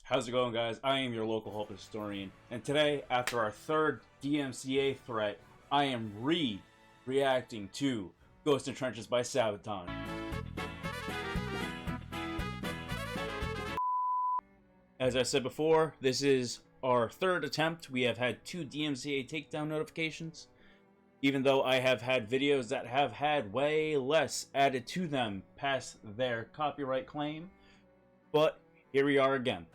How's it going, guys? I am your local Hope historian, and today, after our third DMCA threat, I am reacting to Ghost in Trenches by Sabaton. As I said before, this is our third attempt. We have had 2 DMCA takedown notifications, even though I have had videos that have had way less added to them past their copyright claim. But here we are again.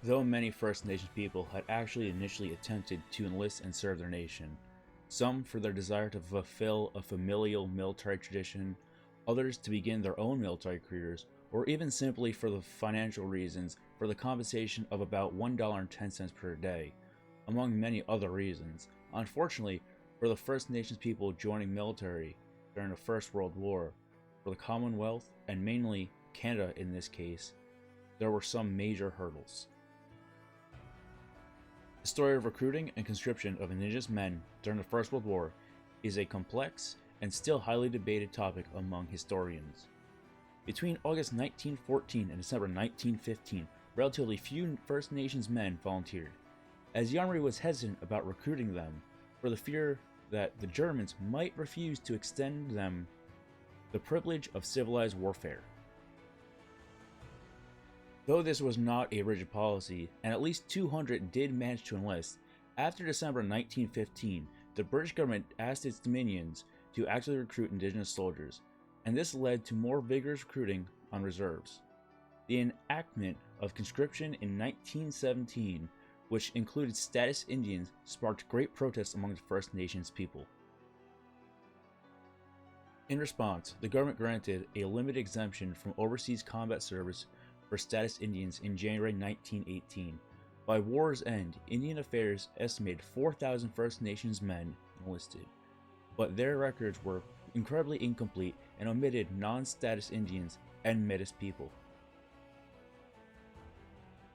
Though many First Nations people had actually initially attempted to enlist and serve their nation, some for their desire to fulfill a familial military tradition, others to begin their own military careers, or even simply for the financial reasons for the compensation of about $1.10 per day, among many other reasons. Unfortunately, for the First Nations people joining military during the First World War, for the Commonwealth, and mainly Canada in this case, there were some major hurdles. The story of recruiting and conscription of Indigenous men during the First World War is a complex and still highly debated topic among historians. Between August 1914 and December 1915, relatively few First Nations men volunteered, as the Army was hesitant about recruiting them for the fear that the Germans might refuse to extend them the privilege of civilized warfare. Though this was not a rigid policy, and at least 200 did manage to enlist, after December 1915, the British government asked its dominions to actively recruit Indigenous soldiers, and this led to more vigorous recruiting on reserves. The enactment of conscription in 1917, which included status Indians, sparked great protests among the First Nations people. In response, the government granted a limited exemption from overseas combat service for status Indians in January 1918. By war's end, Indian Affairs estimated 4,000 First Nations men enlisted, but their records were incredibly incomplete and omitted non-status Indians and Métis people.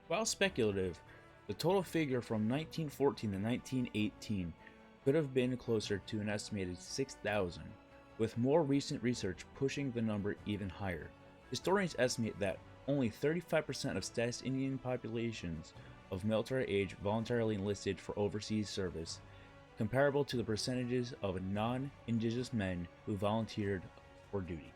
While speculative, the total figure from 1914 to 1918 could have been closer to an estimated 6,000, with more recent research pushing the number even higher. Historians estimate that only 35% of status Indian populations of military age voluntarily enlisted for overseas service, comparable to the percentages of non-Indigenous men who volunteered for duty.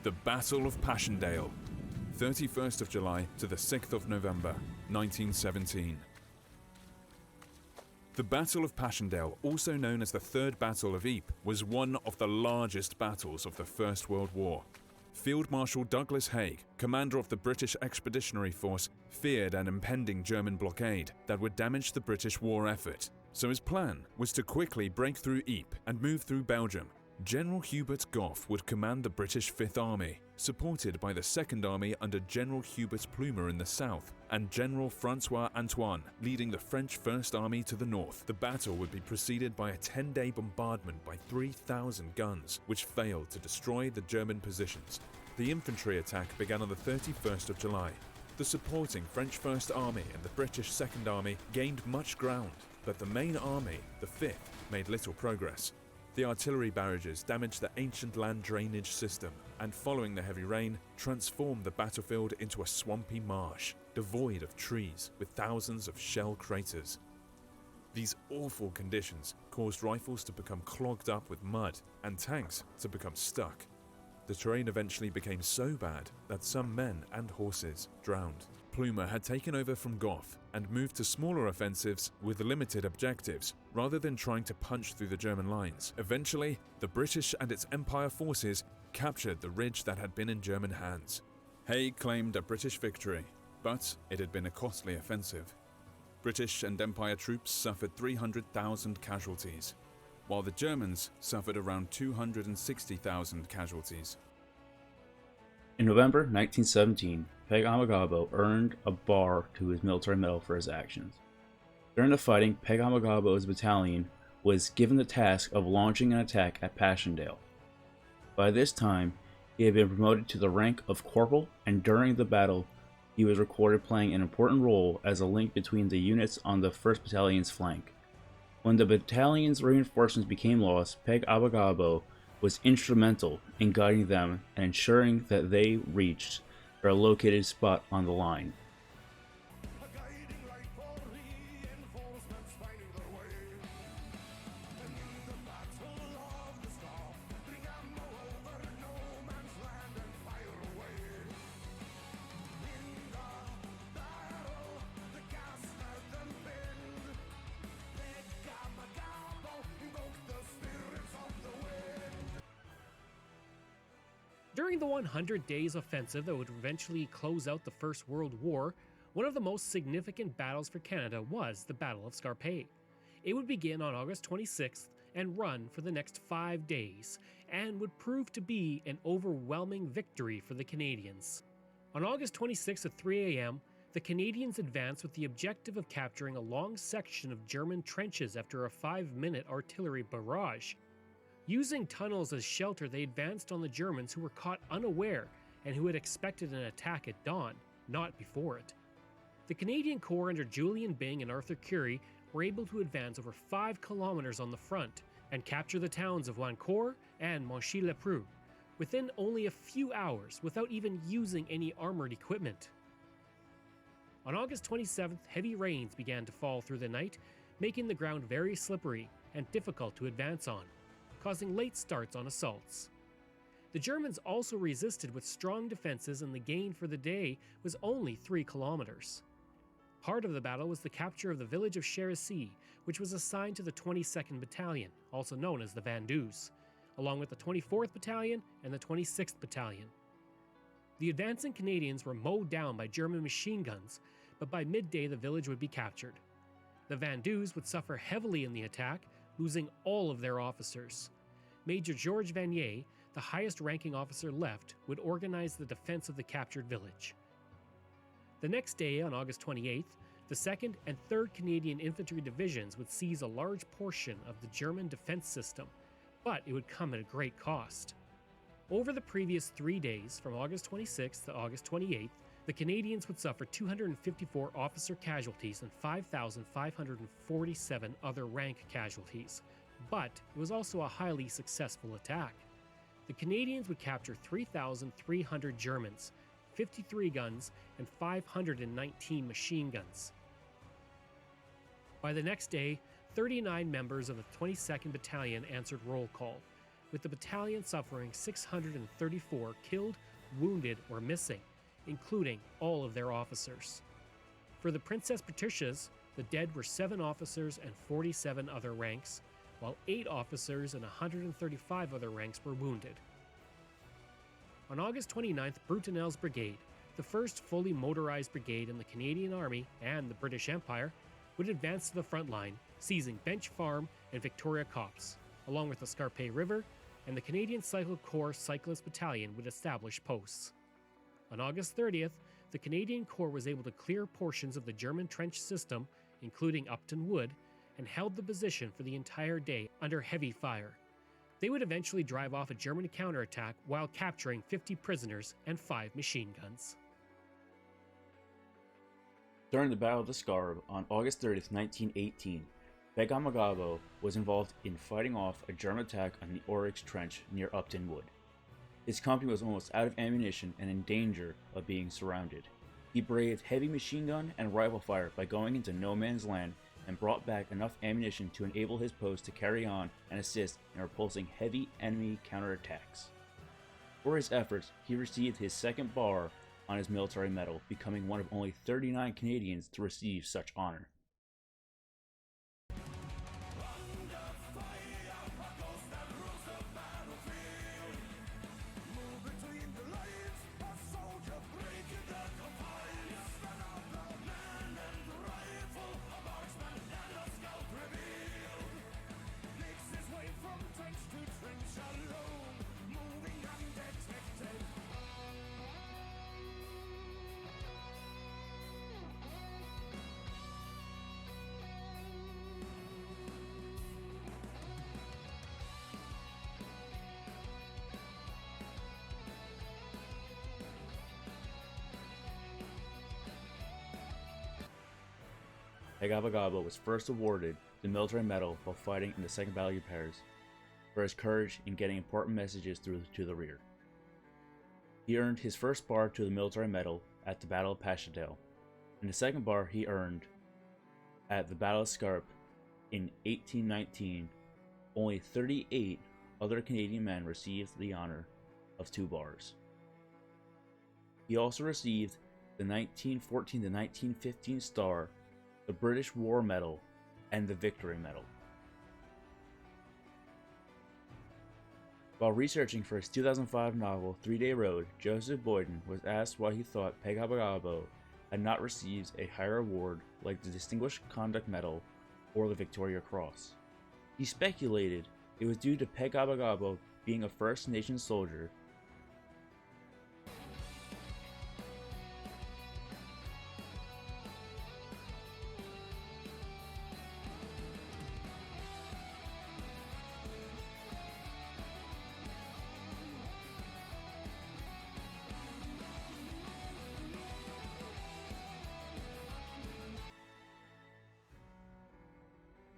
The Battle of Passchendaele, 31st of July to the 6th of November, 1917. The Battle of Passchendaele, also known as the Third Battle of Ypres, was one of the largest battles of the First World War. Field Marshal Douglas Haig, commander of the British Expeditionary Force, feared an impending German blockade that would damage the British war effort, so his plan was to quickly break through Ypres and move through Belgium. General Hubert Gough would command the British Fifth Army, supported by the Second Army under General Hubert Plumer in the south, and General Francois Antoine leading the French First Army to the north. The battle would be preceded by a 10-day bombardment by 3,000 guns, which failed to destroy the German positions. The infantry attack began on the 31st of July. The supporting French First Army and the British Second Army gained much ground, but the main army, the Fifth, made little progress. The artillery barrages damaged the ancient land drainage system and, following the heavy rain, transformed the battlefield into a swampy marsh, devoid of trees with thousands of shell craters. These awful conditions caused rifles to become clogged up with mud and tanks to become stuck. The terrain eventually became so bad that some men and horses drowned. Plumer had taken over from Gough and moved to smaller offensives with limited objectives, rather than trying to punch through the German lines. Eventually, the British and its Empire forces captured the ridge that had been in German hands. Haig claimed a British victory, but it had been a costly offensive. British and Empire troops suffered 300,000 casualties, while the Germans suffered around 260,000 casualties. In November 1917, Peg Amagabo earned a bar to his military medal for his actions. During the fighting, Peg Amagabo's battalion was given the task of launching an attack at Passchendaele. By this time, he had been promoted to the rank of corporal, and during the battle, he was recorded playing an important role as a link between the units on the 1st Battalion's flank. When the battalion's reinforcements became lost, Peg Amagabo was instrumental in guiding them and ensuring that they reached their located spot on the line. During the 100 Days Offensive that would eventually close out the First World War, one of the most significant battles for Canada was the Battle of Scarpe. It would begin on August 26th and run for the next 5 days, and would prove to be an overwhelming victory for the Canadians. On August 26th at 3 a.m., the Canadians advanced with the objective of capturing a long section of German trenches after a 5-minute artillery barrage. Using tunnels as shelter, they advanced on the Germans who were caught unaware and who had expected an attack at dawn, not before it. The Canadian Corps under Julian Byng and Arthur Currie were able to advance over 5 kilometers on the front and capture the towns of Wancourt and Monchy-le-Preux within only a few hours without even using any armored equipment. On August 27th, heavy rains began to fall through the night, making the ground very slippery and difficult to advance on, causing late starts on assaults. The Germans also resisted with strong defenses, and the gain for the day was only 3 kilometers. Part of the battle was the capture of the village of Cherisy, which was assigned to the 22nd Battalion, also known as the Vendus, along with the 24th Battalion and the 26th Battalion. The advancing Canadians were mowed down by German machine guns, but by midday the village would be captured. The Vendus would suffer heavily in the attack, losing all of their officers. Major Georges Vanier, the highest-ranking officer left, would organize the defense of the captured village. The next day, on August 28th, the 2nd and 3rd Canadian Infantry Divisions would seize a large portion of the German defense system, but it would come at a great cost. Over the previous 3 days, from August 26th to August 28th, the Canadians would suffer 254 officer casualties and 5,547 other rank casualties, but it was also a highly successful attack. The Canadians would capture 3,300 Germans, 53 guns, and 519 machine guns. By the next day, 39 members of the 22nd Battalion answered roll call, with the battalion suffering 634 killed, wounded, or missing, including all of their officers. For the Princess Patricias, the dead were 7 officers and 47 other ranks, while 8 officers and 135 other ranks were wounded. On August 29th, Brutinel's brigade, the first fully motorized brigade in the Canadian Army and the British Empire, would advance to the front line, seizing Bench Farm and Victoria Copse, along with the Scarpe River, and the Canadian Cycle Corps Cyclist Battalion would establish posts. On August 30th, the Canadian Corps was able to clear portions of the German trench system, including Upton Wood, and held the position for the entire day under heavy fire. They would eventually drive off a German counterattack while capturing 50 prisoners and 5 machine guns. During the Battle of the Scarpe on August 30th, 1918, Pegamagabo was involved in fighting off a German attack on the Oryx Trench near Upton Wood. His company was almost out of ammunition and in danger of being surrounded. He braved heavy machine gun and rifle fire by going into no man's land and brought back enough ammunition to enable his post to carry on and assist in repulsing heavy enemy counterattacks. For his efforts, he received his second bar on his military medal, becoming one of only 39 Canadians to receive such honor. Pegamagabo was first awarded the military medal while fighting in the Second Battle of Paris for his courage in getting important messages through to the rear. He earned his first bar to the military medal at the Battle of Passchendaele, and the second bar he earned at the Battle of Scarpe in 1819. Only 38 other Canadian men received the honor of 2 bars. He also received the 1914 to 1915 Star, the British War Medal, and the Victory Medal. While researching for his 2005 novel 3-Day Road, Joseph Boyden was asked why he thought Pegamagabo had not received a higher award like the Distinguished Conduct Medal or the Victoria Cross. He speculated it was due to Pegamagabo being a First Nations soldier.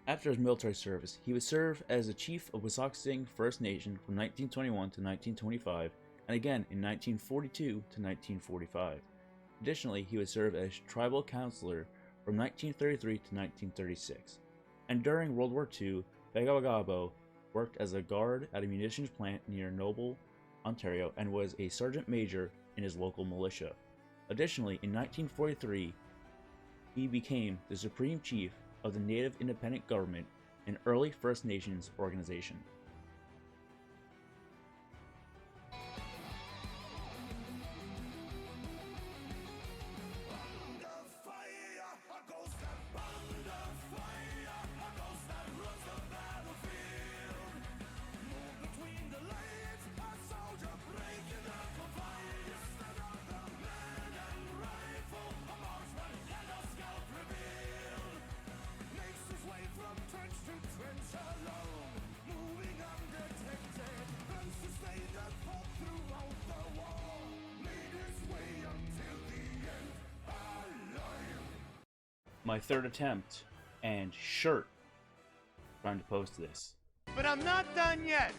After his military service, he would serve as the chief of Wissahickon First Nation from 1921 to 1925, and again in 1942 to 1945. Additionally, he would serve as tribal councillor from 1933 to 1936. And during World War II, Pegamagabo worked as a guard at a munitions plant near Noble, Ontario, and was a sergeant major in his local militia. Additionally, in 1943, he became the Supreme Chief of the Native Independent Government, an early First Nations organization. My third attempt and shirt trying to post this. But I'm not done yet.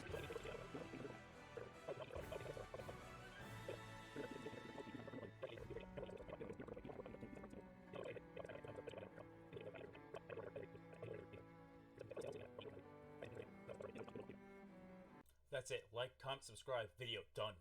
That's it. Like, comment, subscribe. Video done.